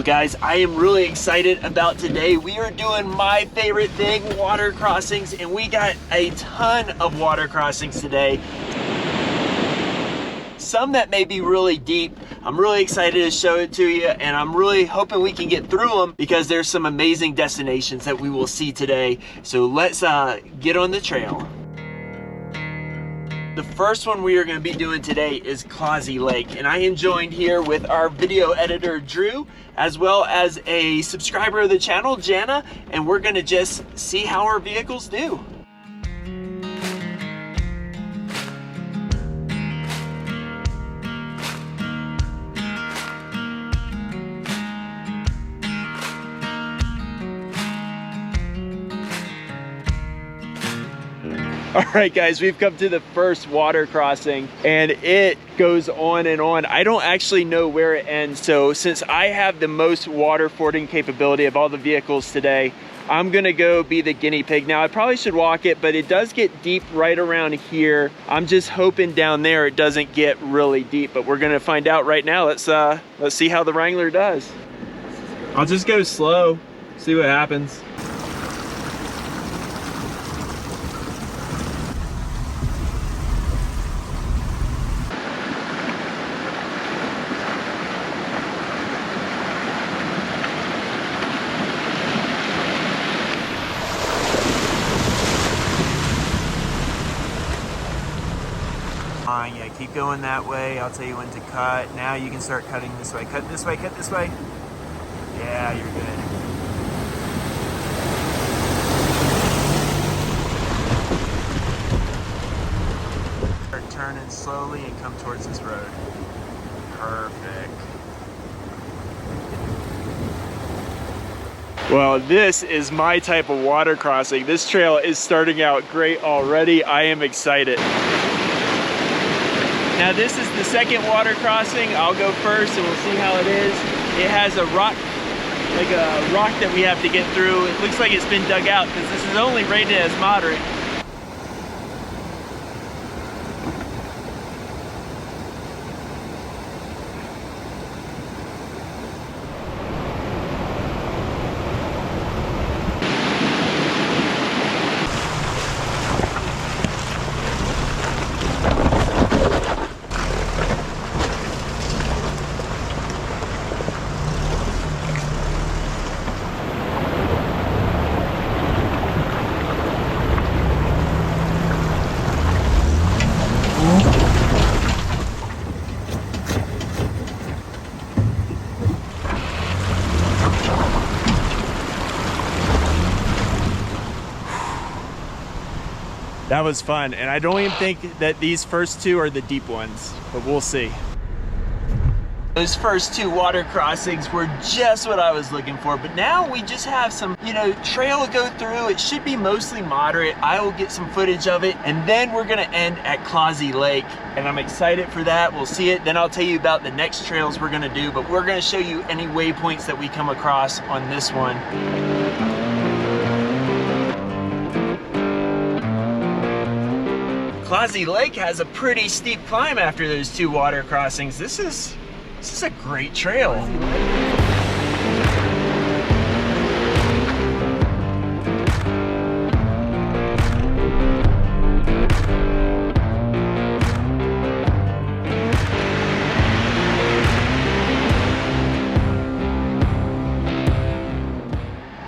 guys, I am really excited about today. We are doing my favorite thing, water crossings, and we got a ton of water crossings today. Some that may be really deep. I'm really excited to show it to you, and I'm really hoping we can get through them because there's some amazing destinations that we will see today. So let's get on the trail. The first one we are going to be doing today is Clohesy Lake, and I am joined here with our video editor Drew, as well as a subscriber of the channel, Jana, and we're going to just see how our vehicles do. All right, guys, we've come to the first water crossing, and it goes on and on. I don't actually know where it ends, so since I have the most water fording capability of all the vehicles today, I'm gonna go be the guinea pig. Now, I probably should walk it, but it does get deep right around here. I'm just hoping down there it doesn't get really deep, but we're gonna find out right now. Let's see how the Wrangler does. I'll just go slow, see what happens. Yeah, keep going that way. I'll tell you when to cut. Now you can start cutting this way. Cut this way, cut this way. Yeah, you're good. Start turning slowly and come towards this road. Perfect. Well, this is my type of water crossing. This trail is starting out great already. I am excited. Now this is the second water crossing. I'll go first and we'll see how it is. It has a rock, like a rock that we have to get through. It looks like it's been dug out because this is only rated as moderate. That was fun, and I don't even think that these first two are the deep ones, but we'll see. Those first two water crossings were just what I was looking for, but now we just have some, trail to go through. It should be mostly moderate. I will get some footage of it, and then we're gonna end at Clohesy Lake, and I'm excited for that. We'll see it, then I'll tell you about the next trails we're gonna do, but we're gonna show you any waypoints that we come across on this one. Clohesy Lake has a pretty steep climb after those two water crossings. This is a great trail.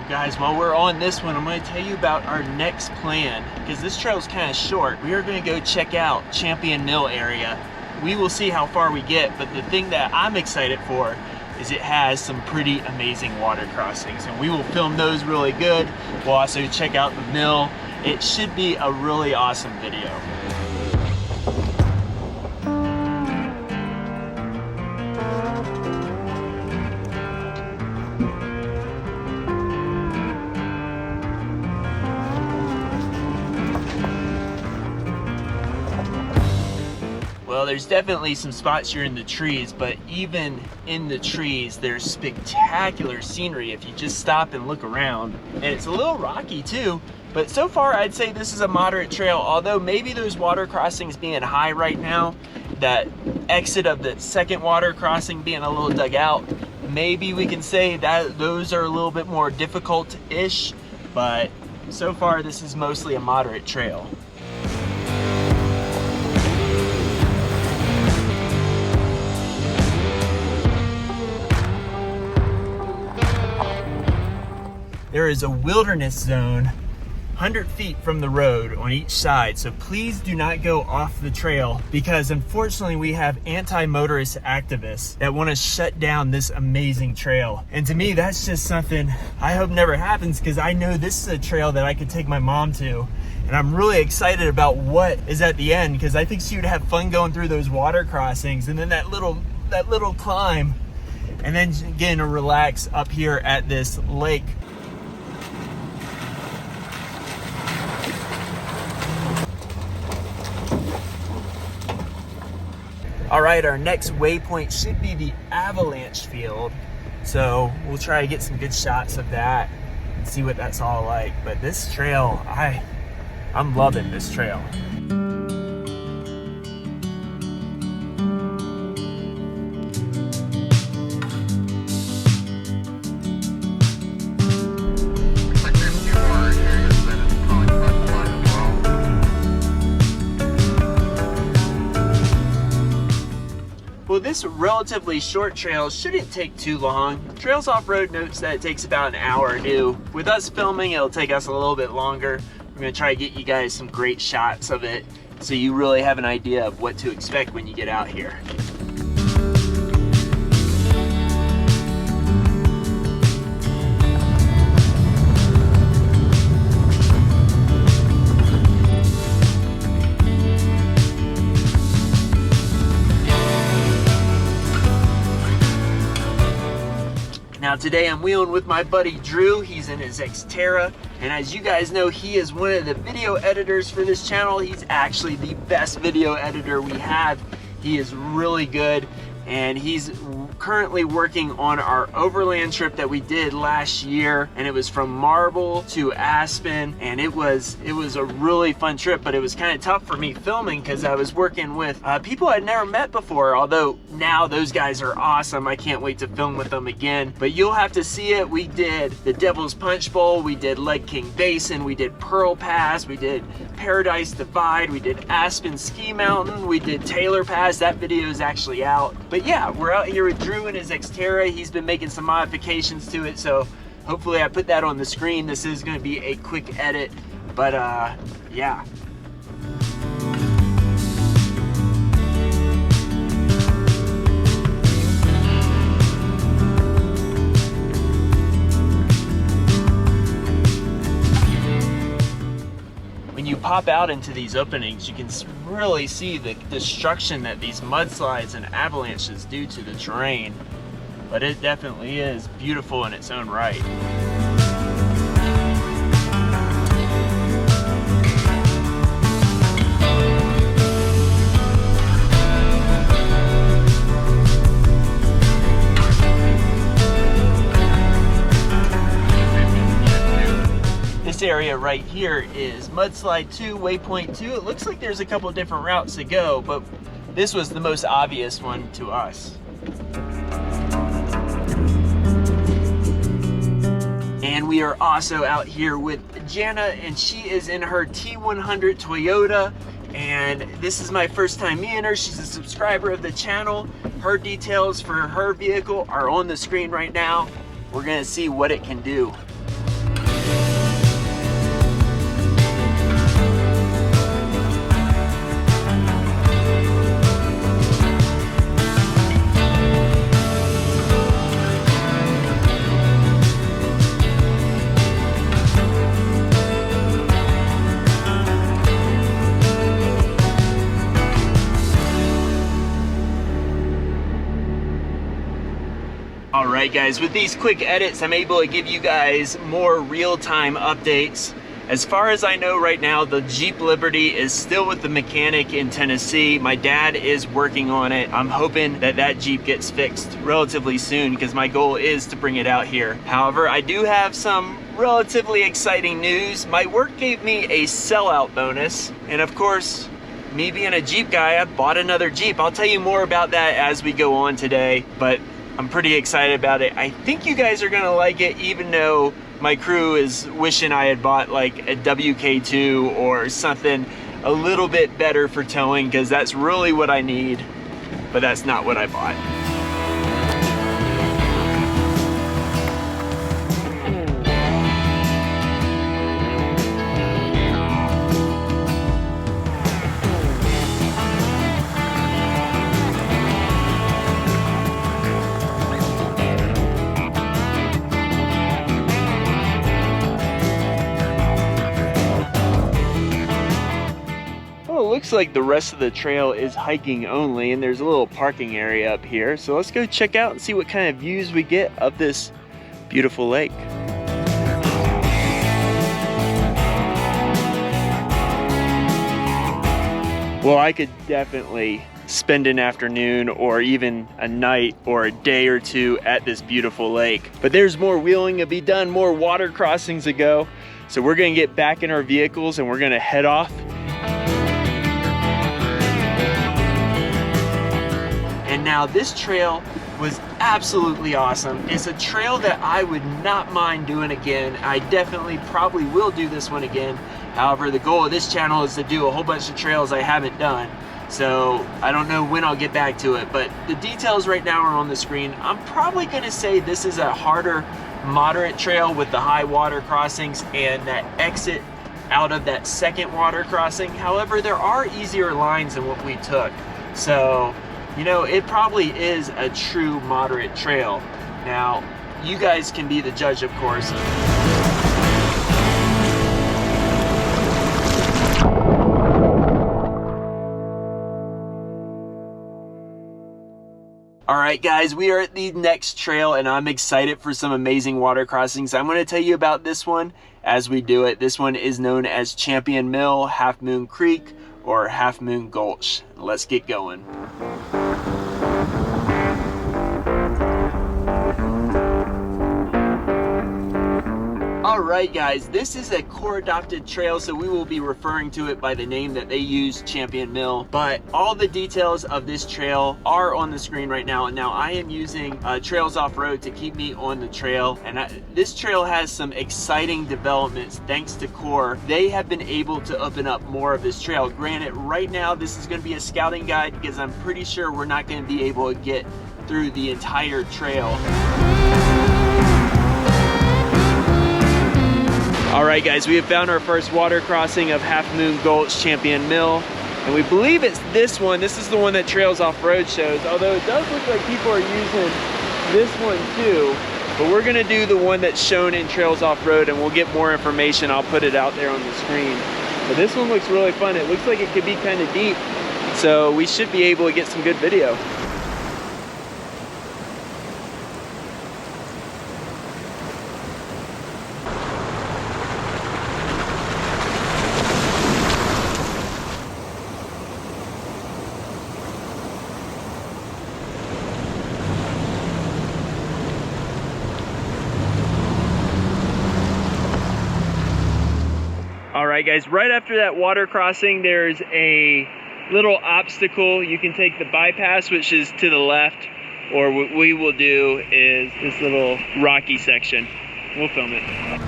Guys, while we're on this one, I'm going to tell you about our next plan, because this trail is kind of short. We are going to go check out Champion Mill area. We will see how far we get, but the thing that I'm excited for is it has some pretty amazing water crossings, and we will film those really good. We'll also check out the mill. It should be a really awesome video. Well, there's definitely some spots you're in the trees, but even in the trees, there's spectacular scenery if you just stop and look around. And it's a little rocky too, but so far I'd say this is a moderate trail, although maybe those water crossings being high right now, that exit of the second water crossing being a little dug out, maybe we can say that those are a little bit more difficult-ish, but so far this is mostly a moderate trail. There is a wilderness zone 100 feet from the road on each side, so please do not go off the trail, because unfortunately we have anti-motorist activists that want to shut down this amazing trail. And to me, that's just something I hope never happens, because I know this is a trail that I could take my mom to, and I'm really excited about what is at the end, because I think she would have fun going through those water crossings, and then that little climb, and then getting to relax up here at this lake. All right, our next waypoint should be the avalanche field. So we'll try to get some good shots of that and see what that's all like. But this trail, I'm loving this trail. Well, this relatively short trail shouldn't take too long. Trails Off-Road notes that it takes about an hour to do. With us filming, it'll take us a little bit longer. We're gonna try to get you guys some great shots of it so you really have an idea of what to expect when you get out here. Now today I'm wheeling with my buddy Drew. He's in his Xterra, and as you guys know, he is one of the video editors for this channel. He's actually the best video editor we have. He is really good, and he's currently working on our overland trip that we did last year, and it was from Marble to Aspen, and it was a really fun trip, but it was kind of tough for me filming because I was working with people I'd never met before, although now those guys are awesome. I can't wait to film with them again, but you'll have to see it. We did the Devil's Punch Bowl, we did Leg King Basin, we did Pearl Pass, we did Paradise Divide, we did Aspen Ski Mountain, we did Taylor Pass. That video is actually out. But yeah, we're out here with Drew and his Xterra. He's been making some modifications to it, so hopefully I put that on the screen. This is going to be a quick edit, but yeah. When you pop out into these openings, you can really see the destruction that these mudslides and avalanches do to the terrain. But it definitely is beautiful in its own right. This area right here is Mudslide 2, Waypoint 2. It looks like there's a couple of different routes to go, but this was the most obvious one to us. And we are also out here with Jana, and she is in her T100 Toyota, and this is my first time meeting her. She's a subscriber of the channel. Her details for her vehicle are on the screen right now. We're gonna see what it can do. Alright guys, with these quick edits, I'm able to give you guys more real-time updates. As far as I know right now, the Jeep Liberty is still with the mechanic in Tennessee. My dad is working on it. I'm hoping that that Jeep gets fixed relatively soon because my goal is to bring it out here. However, I do have some relatively exciting news. My work gave me a sellout bonus, and of course, me being a Jeep guy, I bought another Jeep. I'll tell you more about that as we go on today, but I'm pretty excited about it. I think you guys are gonna like it, even though my crew is wishing I had bought like a WK2 or something a little bit better for towing, because that's really what I need, but that's not what I bought. Looks like the rest of the trail is hiking only, and there's a little parking area up here. So let's go check out and see what kind of views we get of this beautiful lake. Well, I could definitely spend an afternoon or even a night or a day or two at this beautiful lake. But there's more wheeling to be done, more water crossings to go. So we're gonna get back in our vehicles and we're gonna head off. And now this trail was absolutely awesome. It's a trail that I would not mind doing again. I definitely probably will do this one again. However, the goal of this channel is to do a whole bunch of trails I haven't done. So I don't know when I'll get back to it, but the details right now are on the screen. I'm probably gonna say this is a harder, moderate trail with the high water crossings and that exit out of that second water crossing. However, there are easier lines than what we took. So, you know, it probably is a true moderate trail. Now, you guys can be the judge, of course. All right, guys, we are at the next trail and I'm excited for some amazing water crossings. I'm gonna tell you about this one as we do it. This one is known as Champion Mill, Halfmoon Creek, or Halfmoon Gulch. Let's get going. Alright guys, this is a core adopted trail, so we will be referring to it by the name that they use, Champion Mill. But all the details of this trail are on the screen right now. And now I am using Trails Off-Road to keep me on the trail. And this trail has some exciting developments thanks to Core. They have been able to open up more of this trail. Granted, right now this is going to be a scouting guide because I'm pretty sure we're not going to be able to get through the entire trail. All right, guys, we have found our first water crossing of Halfmoon Gulch Champion Mill, and we believe it's this one. This is the one that Trails Off-Road shows, although it does look like people are using this one too. But we're gonna do the one that's shown in Trails Off-Road, and we'll get more information. I'll put it out there on the screen. But this one looks really fun. It looks like it could be kind of deep, so we should be able to get some good video. All right, guys, right after that water crossing, there's a little obstacle. You can take the bypass, which is to the left, or what we will do is this little rocky section. We'll film it.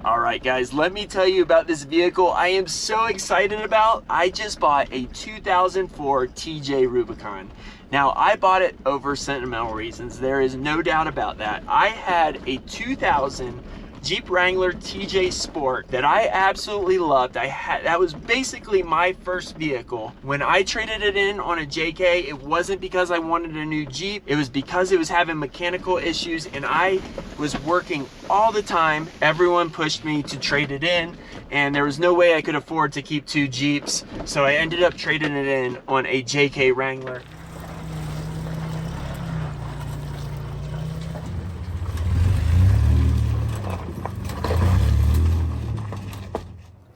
Alright guys, let me tell you about this vehicle I am so excited about. I just bought a 2004 TJ Rubicon. Now, I bought it over sentimental reasons. There is no doubt about that. I had a 2000 Jeep Wrangler TJ Sport that I absolutely loved. That was basically my first vehicle. When I traded it in on a JK, it wasn't because I wanted a new Jeep. It was because it was having mechanical issues and I was working all the time. Everyone pushed me to trade it in and there was no way I could afford to keep two Jeeps. So I ended up trading it in on a JK Wrangler.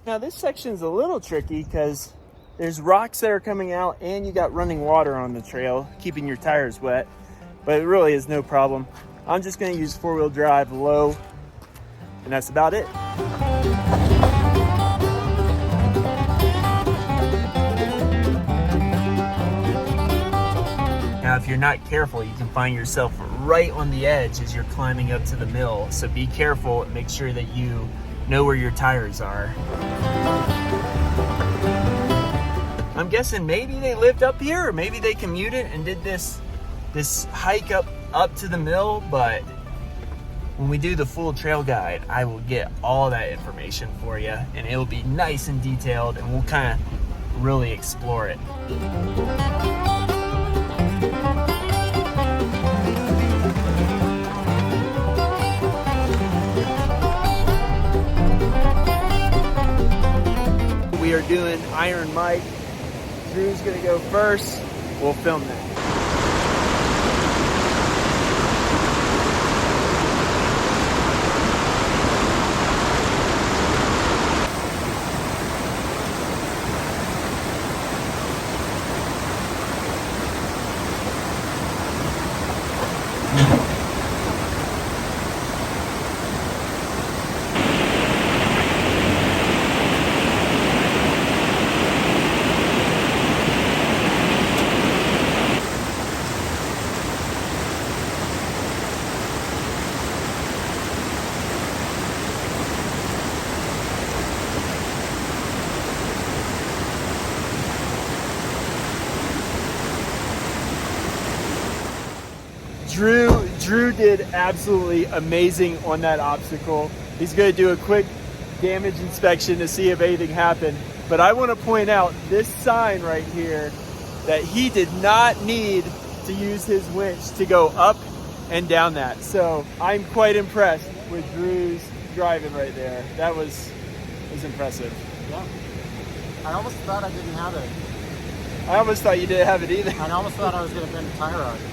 Now this section's a little tricky because There's rocks that are coming out, and you got running water on the trail, keeping your tires wet, but it really is no problem. I'm just gonna use four-wheel drive low, and that's about it. Now, if you're not careful, you can find yourself right on the edge as you're climbing up to the mill. So be careful and make sure that you know where your tires are. I'm guessing maybe they lived up here, or maybe they commuted and did this hike up to the mill, but when we do the full trail guide, I will get all that information for you, and it'll be nice and detailed, and we'll kind of really explore it. We are doing Iron Mike. Drew's gonna go first. We'll film that. Drew did absolutely amazing on that obstacle. He's going to do a quick damage inspection to see if anything happened. But I want to point out this sign right here that he did not need to use his winch to go up and down that. So I'm quite impressed with Drew's driving right there. That was impressive. Yeah. I almost thought I didn't have it. I almost thought you didn't have it either. I almost thought I was going to bend a tire on it.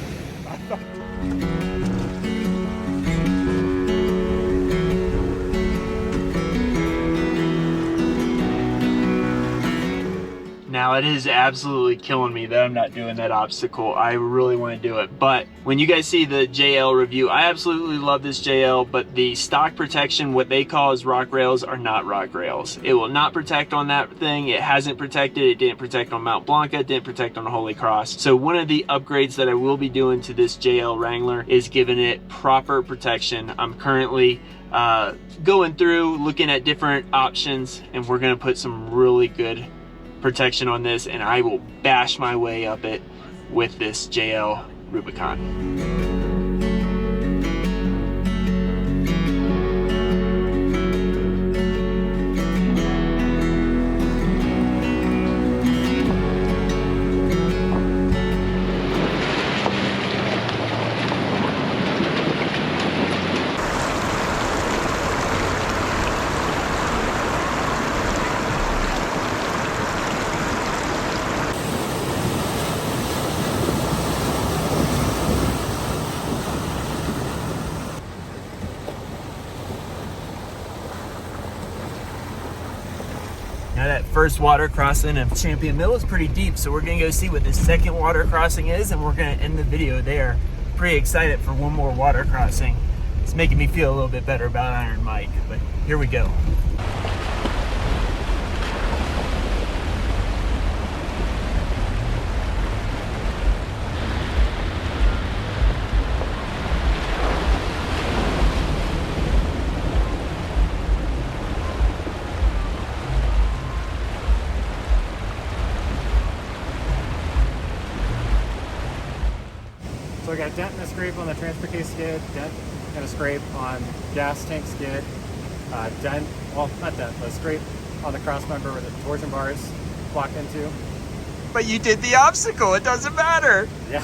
Now, it is absolutely killing me that I'm not doing that obstacle. I really want to do it. But when you guys see the JL review, I absolutely love this JL, but the stock protection, what they call as rock rails, are not rock rails. It will not protect on that thing. It hasn't protected. It didn't protect on Mount Blanca. It didn't protect on Holy Cross. So one of the upgrades that I will be doing to this JL Wrangler is giving it proper protection. I'm currently going through, looking at different options, and we're going to put some really good protection on this, and I will bash my way up it with this JL Rubicon. Now that first water crossing of Champion Mill is pretty deep, so we're gonna go see what the second water crossing is, and we're gonna end the video there. Pretty excited for one more water crossing. It's making me feel a little bit better about Iron Mike, but here we go. So I got a dent and a scrape on the transfer case skid, dent and a scrape on gas tank skid, dent, well not dent, but a scrape on the cross member where the torsion bars block into. But you did the obstacle, it doesn't matter. Yeah.